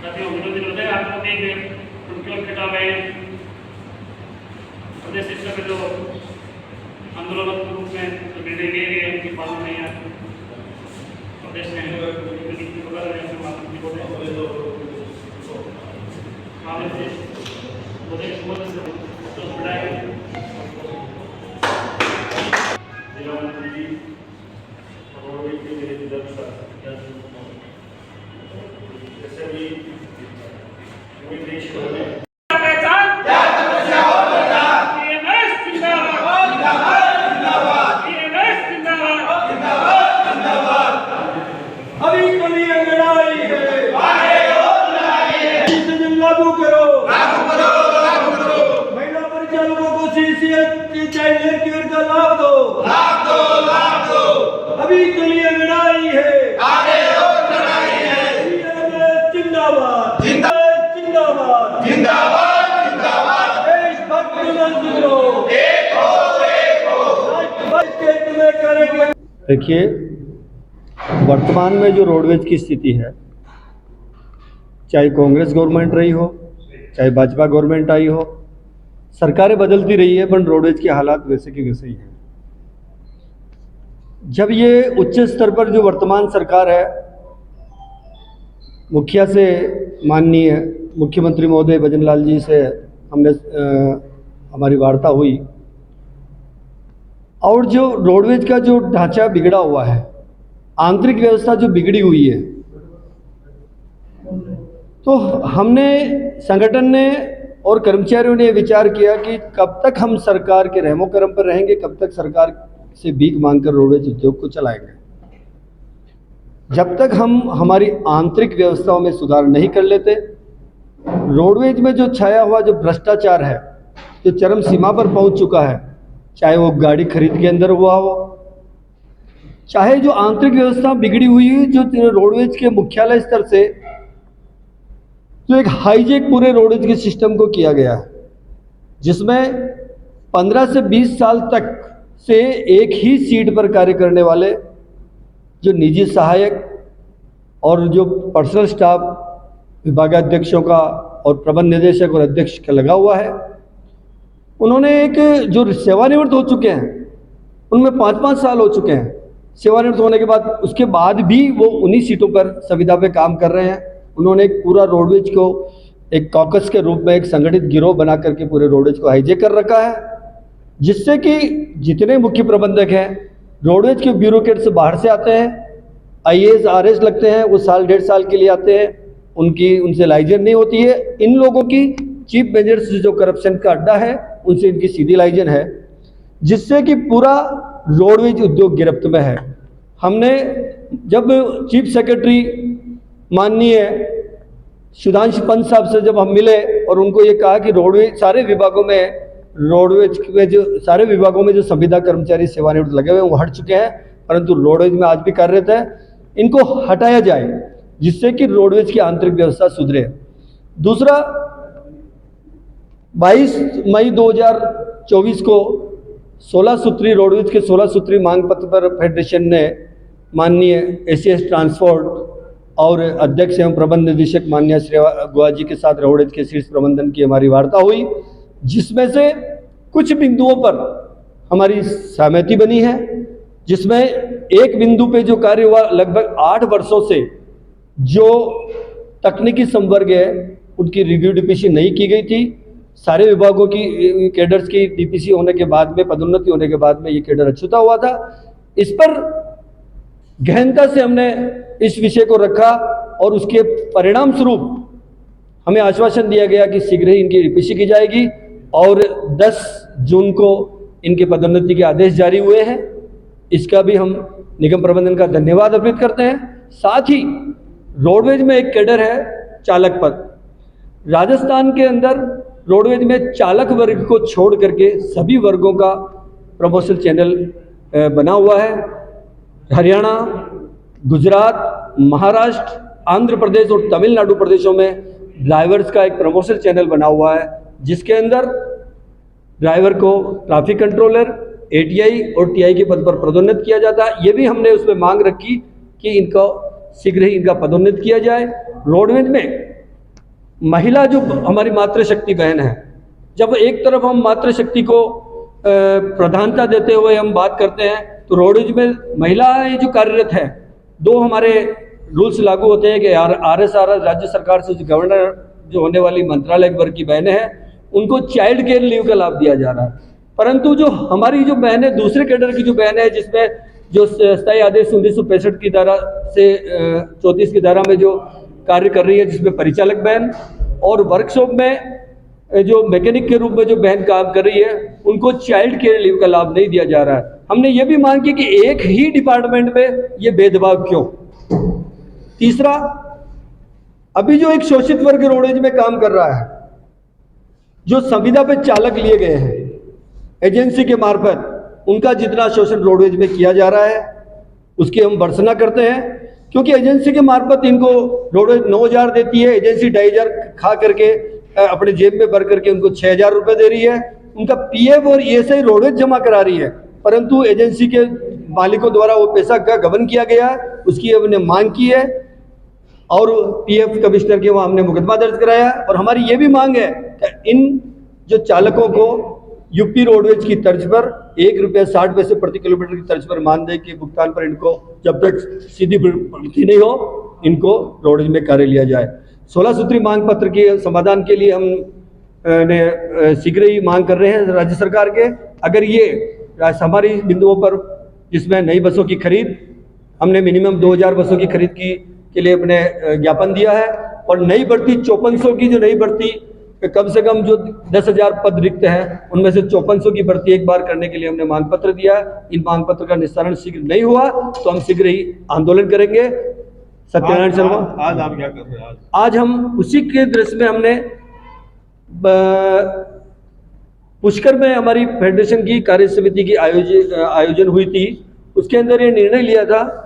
जातीय विरोधी हृदय आत्महत्या उनके खिलाफ प्रदेश शिक्षा में जो आंदोलन के रूप में जो निर्णय लिए गए उनकी पालना नहीं है प्रदेश में लागू करो महिला परिचालकों को चाइल्ड केयर का लाभ दो अभी के लिए लड़ाई है आगे और लड़ाई है जिंदाबाद जिंदाबाद जिंदाबाद जिंदाबाद देशभक्त मजदूरों एक हो करेंगे। देखिए, वर्तमान में जो रोडवेज की स्थिति है, चाहे कांग्रेस गवर्नमेंट रही हो चाहे भाजपा गवर्नमेंट आई हो, सरकारें बदलती रही है पर रोडवेज के हालात वैसे के वैसे ही हैं। जब ये उच्च स्तर पर जो वर्तमान सरकार है, मुखिया से माननीय मुख्यमंत्री महोदय भजन लाल जी से हमारी वार्ता हुई और जो रोडवेज का जो ढांचा बिगड़ा हुआ है, आंतरिक व्यवस्था जो बिगड़ी हुई है, तो हमने संगठन ने और कर्मचारियों ने विचार किया कि कब तक हम सरकार के रहमो करम पर रहेंगे, कब तक सरकार से भीख मांगकर रोडवेज उद्योग को चलाएंगे। जब तक हम हमारी आंतरिक व्यवस्थाओं में सुधार नहीं कर लेते, रोडवेज में जो छाया हुआ जो भ्रष्टाचार है, जो चरम सीमा पर पहुंच चुका है, चाहे वो गाड़ी खरीद के अंदर हुआ हो, चाहे जो आंतरिक व्यवस्था बिगड़ी हुई है, जो रोडवेज के मुख्यालय स्तर से जो एक हाईजेक पूरे रोडवेज के सिस्टम को किया गया है, जिसमें 15 से 20 साल तक से एक ही सीट पर कार्य करने वाले जो निजी सहायक और जो पर्सनल स्टाफ विभागाध्यक्षों का और प्रबंध निदेशक और अध्यक्ष का लगा हुआ है, उन्होंने एक जो सेवानिवृत्त हो चुके हैं, उनमें 5-5 साल हो चुके हैं सेवानिवृत्त होने के बाद, उसके बाद भी वो उन्हीं सीटों पर संविदा पे काम कर रहे हैं। उन्होंने एक पूरा रोडवेज को एक कॉकस के रूप में एक संगठित गिरोह बना करके पूरे रोडवेज को हाईजेक कर रखा है, जिससे कि जितने मुख्य प्रबंधक हैं रोडवेज के ब्यूरोक्रेट से बाहर से आते हैं, IAS RS लगते हैं, वो साल 1.5 साल के लिए आते हैं, उनसे लाइसेंस नहीं होती है। इन लोगों की चीफ मैनेजर से जो करप्शन का अड्डा है, उनसे इनकी सीधी लाइसेंस है, जिससे कि पूरा रोडवेज उद्योग गिरफ्त में है। हमने जब चीफ सेक्रेटरी माननीय सुधांशु पंत साहब से जब हम मिले और उनको ये कहा कि रोडवेज सारे विभागों में जो संविदा कर्मचारी सेवानिवृत्त लगे हुए हैं वो हट चुके हैं, परंतु रोडवेज में आज भी कार्यरत है, इनको हटाया जाए जिससे कि रोडवेज की आंतरिक व्यवस्था सुधरे। दूसरा, 22 मई 2024 को 16 सूत्री रोडवेज के 16 सूत्री मांग पत्र पर फेडरेशन ने माननीय ACS ट्रांसपोर्ट और अध्यक्ष एवं प्रबंध निदेशक माननीय श्री गुहा जी के साथ रोडवेज के शीर्ष प्रबंधन की हमारी वार्ता हुई, जिसमें से कुछ बिंदुओं पर हमारी सहमति बनी है, जिसमें एक बिंदु पे जो कार्य हुआ, लगभग 8 वर्षों से जो तकनीकी संवर्ग है उनकी रिव्यू DPC नहीं की गई थी। सारे विभागों की कैडर्स की DPC होने के बाद में, पदोन्नति होने के बाद में ये कैडर अछूता हुआ था। इस पर गहनता से हमने इस विषय को रखा और उसके परिणाम स्वरूप हमें आश्वासन दिया गया कि शीघ्र ही इनकी DPC की जाएगी और 10 जून को इनके पदोन्नति के आदेश जारी हुए हैं। इसका भी हम निगम प्रबंधन का धन्यवाद अर्पित करते हैं। साथ ही रोडवेज में एक कैडर है चालक पद। राजस्थान के अंदर रोडवेज में चालक वर्ग को छोड़ करके सभी वर्गों का प्रमोशन चैनल बना हुआ है। हरियाणा, गुजरात, महाराष्ट्र, आंध्र प्रदेश और तमिलनाडु प्रदेशों में ड्राइवर्स का एक प्रमोशन चैनल बना हुआ है, जिसके अंदर ड्राइवर को ट्रैफिक कंट्रोलर, ATI और TI के पद पर पदोन्नत किया जाता है। ये भी हमने उसमें मांग रखी कि इनको शीघ्र ही इनका पदोन्नत किया जाए। रोडवेज में महिला जो हमारी मातृशक्ति बहन है, जब एक तरफ हम मातृशक्ति को प्रधानता देते हुए हम बात करते हैं, तो रोडवेज में महिलाएं जो कार्यरत है, दो हमारे रूल्स लागू होते हैं कि RSR राज्य सरकार से जो गवर्नर जो होने वाली मंत्रालय वर्ग की बहनें हैं, उनको चाइल्ड केयर लीव का लाभ दिया जा रहा है। परंतु जो हमारी जो बहनें दूसरे कैडर की जो बहनें हैं, जिसमें जो स्थायी आदेश 1965 की धारा से 34 की धारा में जो कार्य कर रही है, जिसमें परिचालक बहन और वर्कशॉप में जो मैकेनिक के रूप में जो बहन काम कर रही है, उनको चाइल्ड केयर लीव का लाभ नहीं दिया जा रहा है। हमने ये भी मांग की कि एक ही डिपार्टमेंट में ये भेदभाव क्यों। तीसरा, अभी जो एक शोषित वर्ग रोडवेज में काम कर रहा है, जो संविदा पे चालक लिए गए हैं एजेंसी के मार्फत, उनका जितना शोषण रोडवेज में किया जा रहा है उसकी हम भर्त्सना करते हैं, क्योंकि एजेंसी के मार्फत इनको रोडवेज 9,000 देती है, एजेंसी 2,500 खा करके अपने जेब में भर करके उनको 6,000 रुपये दे रही है। उनका PF और ESI रोडवेज जमा करा रही है, परंतु एजेंसी के मालिकों द्वारा वो पैसा का गबन किया गया, उसकी हमने मांग की है और PF कमिश्नर के वहाँ हमने मुकदमा दर्ज कराया। और हमारी ये भी मांग है कि इन जो चालकों को यूपी रोडवेज की तर्ज पर ₹1.60 प्रति किलोमीटर की तर्ज पर मानदेय के भुगतान पर इनको जब तक सीधी प्रवृत्ति नहीं हो, इनको रोडवेज में कार्य लिया जाए। 16 सूत्री मांग पत्र के समाधान के लिए हम शीघ्र ही मांग कर रहे हैं राज्य सरकार के। अगर ये हमारी बिंदुओं पर, जिसमें नई बसों की खरीद, हमने मिनिमम 2,000 बसों की खरीद के लिए अपने ज्ञापन दिया है, और नई भर्ती 5400 की जो नई भर्ती, कम से कम जो 10,000 पद रिक्त हैं, उनमें से 5400 की भर्ती एक बार करने के लिए हमने मांग पत्र दिया है। इन मांग पत्र का निस्तारण शीघ्र नहीं हुआ तो हम शीघ्र ही आंदोलन करेंगे। सत्यनारायण शर्मा, आज आप क्या कर रहे हैं? आज हम उसी के दृश्य में हमने पुष्कर में हमारी फेडरेशन की कार्य समिति की आयोजन हुई थी, उसके अंदर ये निर्णय लिया था